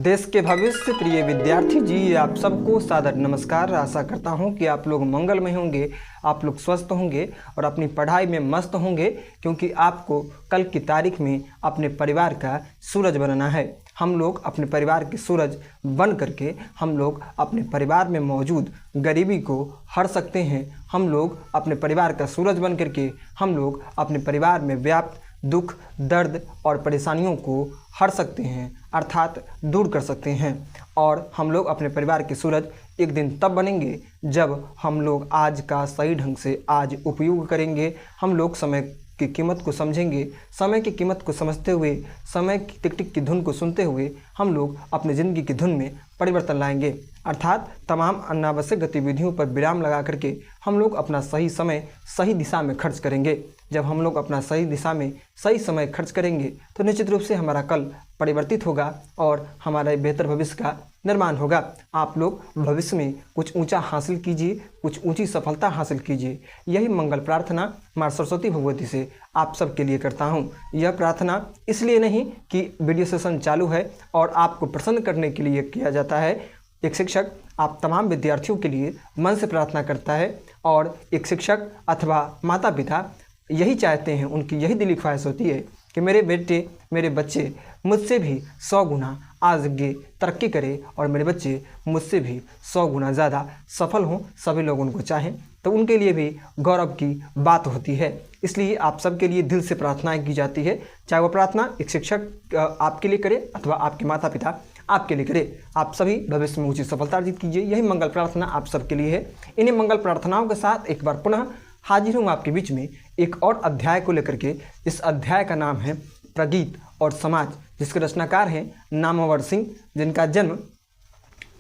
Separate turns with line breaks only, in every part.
देश के भविष्य प्रिय विद्यार्थी जी, आप सबको सादर नमस्कार। आशा करता हूं कि आप लोग मंगलमय होंगे, आप लोग स्वस्थ होंगे और अपनी पढ़ाई में मस्त होंगे, क्योंकि आपको कल की तारीख में अपने परिवार का सूरज बनना है। हम लोग अपने परिवार के सूरज बन करके हम लोग अपने परिवार में मौजूद गरीबी को हर सकते हैं। हम लोग अपने परिवार का सूरज बन करके हम लोग अपने परिवार में व्याप्त दुख, दर्द और परेशानियों को हर सकते हैं, अर्थात दूर कर सकते हैं। और हम लोग अपने परिवार के सूरज एक दिन तब बनेंगे जब हम लोग आज का सही ढंग से आज उपयोग करेंगे। हम लोग समय की कीमत को समझेंगे। समय की कीमत को समझते हुए, समय की टिक टिक की धुन को सुनते हुए हम लोग अपनी ज़िंदगी की धुन में परिवर्तन लाएंगे, अर्थात तमाम अनावश्यक गतिविधियों पर विराम लगा करके हम लोग अपना सही समय सही दिशा में खर्च करेंगे। जब हम लोग अपना सही दिशा में सही समय खर्च करेंगे तो निश्चित रूप से हमारा कल परिवर्तित होगा और हमारा बेहतर भविष्य का निर्माण होगा। आप लोग भविष्य में कुछ ऊंचा हासिल कीजिए, कुछ ऊंची सफलता हासिल कीजिए। यही मंगल प्रार्थना माँ सरस्वती भगवती से आप सबके लिए करता हूँ। यह प्रार्थना इसलिए नहीं कि वीडियो सेशन चालू है और आपको प्रसन्न करने के लिए किया जाता है। एक शिक्षक आप तमाम विद्यार्थियों के लिए मन से प्रार्थना करता है और एक शिक्षक अथवा माता पिता यही चाहते हैं, उनकी यही दिली ख्वाहिश होती है कि मेरे बेटे, मेरे बच्चे मुझसे भी 100 गुना आगे तरक्की करें और मेरे बच्चे मुझसे भी 100 गुना ज़्यादा सफल हों। सभी लोग उनको चाहें तो उनके लिए भी गौरव की बात होती है। इसलिए आप सबके लिए दिल से प्रार्थनाएं की जाती है, चाहे वो प्रार्थना एक शिक्षक आपके लिए करे अथवा आपके माता पिता आपके लिए करे। आप सभी भविष्य में ऊंची सफलता अर्जित कीजिए। यही मंगल प्रार्थना आप सबके लिए है। इन्हीं मंगल प्रार्थनाओं के साथ एक बार पुनः हाजिर हूँ आपके बीच में एक और अध्याय को लेकर के। इस अध्याय का नाम है प्रगीत और समाज, जिसके रचनाकार हैं नामवर सिंह, जिनका जन्म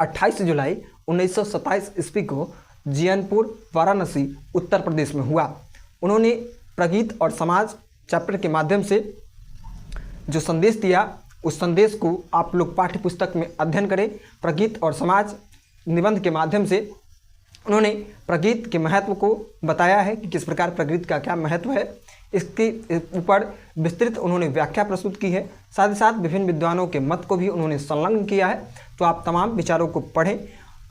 28 जुलाई 1927 ईस्वी को जियनपुर, वाराणसी, उत्तर प्रदेश में हुआ। उन्होंने प्रगीत और समाज चैप्टर के माध्यम से जो संदेश दिया, उस संदेश को आप लोग पाठ्य पुस्तक में अध्ययन करें। प्रगीत और समाज निबंध के माध्यम से उन्होंने प्रगीत के महत्व को बताया है कि किस प्रकार प्रगीत का क्या महत्व है। इसके ऊपर विस्तृत उन्होंने व्याख्या प्रस्तुत की है। साथ ही साथ विभिन्न विद्वानों के मत को भी उन्होंने संलग्न किया है। तो आप तमाम विचारों को पढ़ें।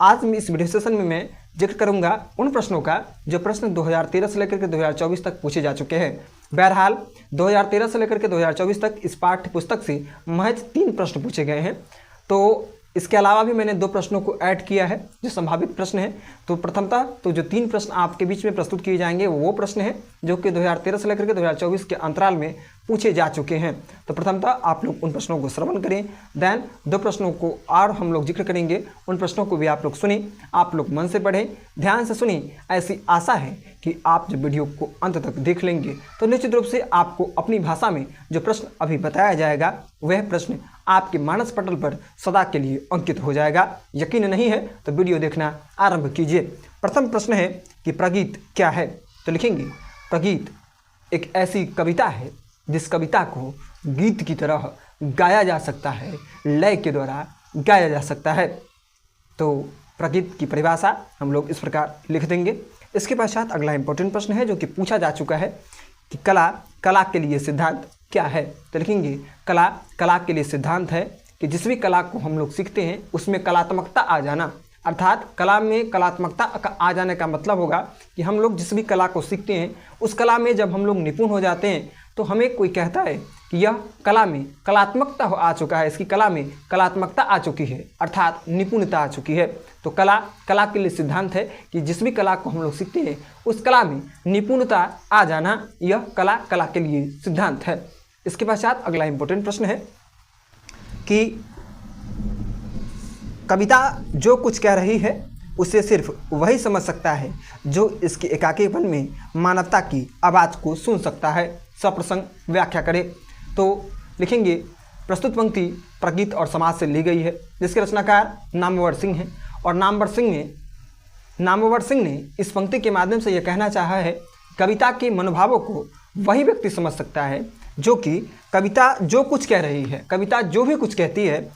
आज इस वीडियो सेशन में मैं जिक्र करूंगा उन प्रश्नों का जो प्रश्न 2013 से लेकर के 2024 तक पूछे जा चुके हैं। बहरहाल 2013 से लेकर के 2024 तक इस पाठ्य पुस्तक से महज 3 प्रश्न पूछे गए हैं। तो इसके अलावा भी मैंने 2 प्रश्नों को ऐड किया है जो संभावित प्रश्न है। तो प्रथमतः तो जो 3 प्रश्न आपके बीच में प्रस्तुत किए जाएंगे वो प्रश्न है जो कि 2013 से लेकर के 2024 के अंतराल में पूछे जा चुके हैं। तो प्रथमतः आप लोग उन प्रश्नों को श्रवण करें। देन 2 प्रश्नों को और हम लोग जिक्र करेंगे, उन प्रश्नों को भी आप लोग सुनें, आप लोग मन से पढ़ें, ध्यान से सुनें। ऐसी आशा है कि आप जब वीडियो को अंत तक देख लेंगे तो निश्चित रूप से आपको अपनी भाषा में जो प्रश्न अभी बताया जाएगा वह प्रश्न आपके मानस पटल पर सदा के लिए अंकित हो जाएगा। यकीन नहीं है तो वीडियो देखना आरंभ कीजिए। प्रथम प्रश्न है कि प्रगीत क्या है। तो लिखेंगे प्रगीत एक ऐसी कविता है जिस कविता को गीत की तरह गाया जा सकता है, लय के द्वारा गाया जा सकता है। तो प्रगीत की परिभाषा हम लोग इस प्रकार लिख देंगे। इसके पश्चात अगला इंपॉर्टेंट प्रश्न है जो कि पूछा जा चुका है कि कला के लिए सिद्धांत क्या है। तो लिखेंगे कला के लिए सिद्धांत है कि जिस भी कला को हम लोग सीखते हैं उसमें कलात्मकता आ जाना, अर्थात कला में कलात्मकता का आ जाने का मतलब होगा कि हम लोग जिस भी कला को सीखते हैं उस कला में जब हम लोग निपुण हो जाते हैं तो हमें कोई कहता है कि यह कला में कलात्मकता आ चुका है, इसकी कला में कलात्मकता आ चुकी है, अर्थात निपुणता आ चुकी है। तो कला के लिए सिद्धांत है कि जिस भी कला को हम लोग सीखते हैं उस कला में निपुणता आ जाना, यह कला के लिए सिद्धांत है। इसके पश्चात अगला इंपॉर्टेंट प्रश्न है कि कविता जो कुछ कह रही है उसे सिर्फ वही समझ सकता है जो इसके एकाकीपन में मानवता की आवाज़ को सुन सकता है। सप्रसंग व्याख्या करें। तो लिखेंगे प्रस्तुत पंक्ति प्रगीत और समाज से ली गई है, जिसके रचनाकार नामवर सिंह हैं। और नामवर सिंह ने इस पंक्ति के माध्यम से यह कहना चाहा है कविता के मनोभावों को वही व्यक्ति समझ सकता है जो कि कविता जो कुछ कह रही है, कविता जो भी कुछ कहती है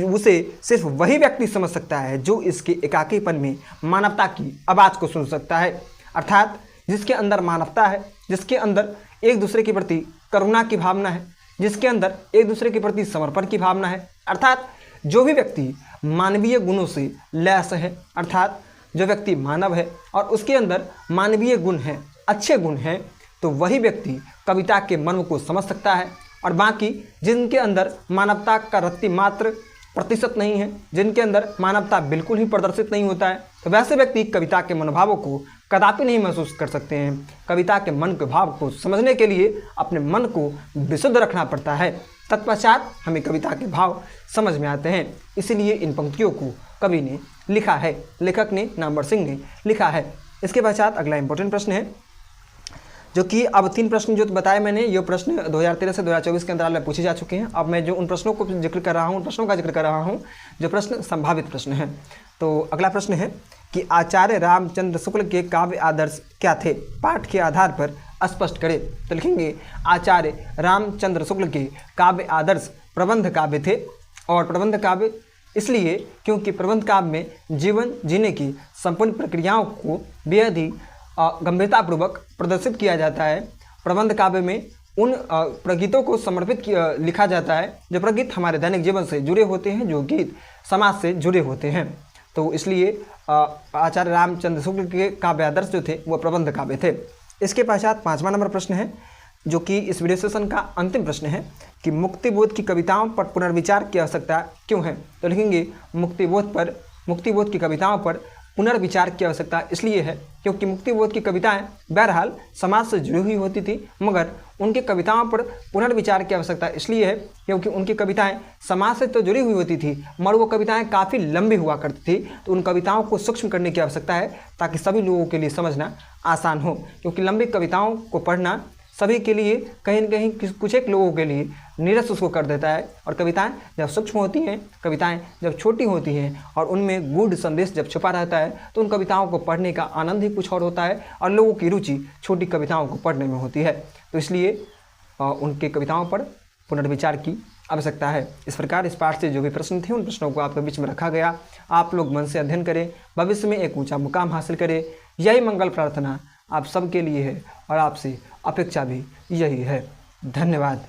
उसे सिर्फ वही व्यक्ति समझ सकता है जो इसके एकाकीपन में मानवता की आवाज़ को सुन सकता है, अर्थात जिसके अंदर मानवता है, जिसके अंदर एक दूसरे के प्रति करुणा की भावना है, जिसके अंदर एक दूसरे के प्रति समर्पण की भावना है, अर्थात जो भी व्यक्ति मानवीय गुणों से लैस है, अर्थात जो व्यक्ति मानव है और उसके अंदर मानवीय गुण हैं, अच्छे गुण हैं, तो वही व्यक्ति कविता के मर्म को समझ सकता है। और बाकी जिनके अंदर मानवता का रत्ती मात्र प्रतिशत नहीं है, जिनके अंदर मानवता बिल्कुल ही प्रदर्शित नहीं होता है, तो वैसे व्यक्ति कविता के मनोभावों को कदापि नहीं महसूस कर सकते हैं। कविता के मन के भाव को समझने के लिए अपने मन को विशुद्ध रखना पड़ता है, तत्पश्चात हमें कविता के भाव समझ में आते हैं। इसीलिए इन पंक्तियों को कवि ने लिखा है, लेखक ने, नामवर सिंह ने लिखा है। इसके पश्चात अगला इंपॉर्टेंट प्रश्न है, जो कि अब 3 प्रश्न जो बताए मैंने, ये प्रश्न 2013 से 2024 के अंतराल में पूछे जा चुके हैं। अब मैं जो उन प्रश्नों को जिक्र कर रहा हूँ, प्रश्नों का जिक्र कर रहा हूँ, जो प्रश्न संभावित प्रश्न हैं। तो अगला प्रश्न है कि आचार्य रामचंद्र शुक्ल के काव्य आदर्श क्या थे, पाठ के आधार पर स्पष्ट करें। तो लिखेंगे आचार्य रामचंद्र शुक्ल के काव्य आदर्श प्रबंध काव्य थे। और प्रबंध काव्य इसलिए क्योंकि प्रबंध काव्य में जीवन जीने की संपूर्ण प्रक्रियाओं को बेहद ही गंभीरतापूर्वक प्रदर्शित किया जाता है। प्रबंध काव्य में उन प्रगीतों को समर्पित लिखा जाता है जो प्रगीत हमारे दैनिक जीवन से जुड़े होते हैं, जो गीत समाज से जुड़े होते हैं। तो इसलिए आचार्य रामचंद्र शुक्ल के काव्य आदर्श जो थे वो प्रबंध काव्य थे। इसके पश्चात 5वां नंबर प्रश्न है, जो कि इस वीडियो सेशन का अंतिम प्रश्न है कि मुक्तिबोध की कविताओं पर पुनर्विचार की आवश्यकता क्यों है। तो लिखेंगे मुक्तिबोध की कविताओं पर पुनर्विचार की आवश्यकता इसलिए है क्योंकि मुक्तिबोध की कविताएं बहरहाल समाज से जुड़ी हुई होती थी, मगर उनकी कविताओं पर पुनर्विचार की आवश्यकता इसलिए है क्योंकि उनकी कविताएं समाज से तो जुड़ी हुई होती थी, मगर वो कविताएं काफ़ी लंबी हुआ करती थी। तो उन कविताओं को सूक्ष्म करने की आवश्यकता है ताकि सभी लोगों के लिए समझना आसान हो, क्योंकि लंबी कविताओं को पढ़ना सभी के लिए कहीं न कहीं कुछ एक लोगों के लिए नीरस उसको कर देता है। और कविताएं जब सूक्ष्म होती हैं, कविताएं जब छोटी होती हैं और उनमें गूढ़ संदेश जब छुपा रहता है, तो उन कविताओं को पढ़ने का आनंद ही कुछ और होता है और लोगों की रुचि छोटी कविताओं को पढ़ने में होती है। तो इसलिए उनके कविताओं पर पुनर्विचार की आवश्यकता है। इस प्रकार इस पाठ से जो भी प्रश्न थे उन प्रश्नों को आपके बीच में रखा गया। आप लोग मन से अध्ययन करें, भविष्य में एक ऊँचा मुकाम हासिल करें, यही मंगल प्रार्थना आप सबके लिए है और आपसे अपेक्षा भी यही है। धन्यवाद।